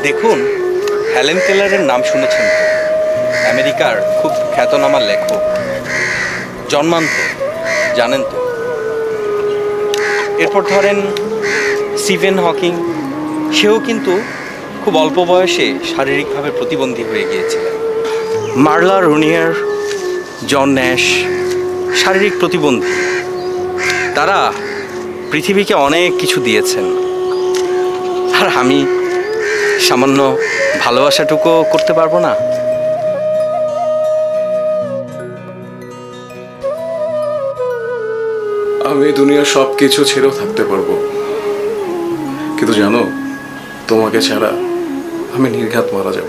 দেখুন, হেলেন কেলারের নাম শুনেছেন তো? আমেরিকার খুব খ্যাতনামা লেখক, জন্মান্ত, জানেন তো? এরপর ধরেন স্টিফেন হকিং, সেও কিন্তু খুব অল্প বয়সে শারীরিকভাবে প্রতিবন্ধী হয়ে গিয়েছিলেন। মার্লা রুনিয়ার, জন ন্যাশ শারীরিক প্রতিবন্ধী। তারা পৃথিবীকে অনেক কিছু দিয়েছেন, আর আমি সামান্য ভালোবাসাটুকু করতে পারবো না? আমি দুনিয়ার সব কিছু ছেড়েও থাকতে পারবো, কিন্তু জানো, তোমাকে ছাড়া আমি নির্ঘাত মারা যাব।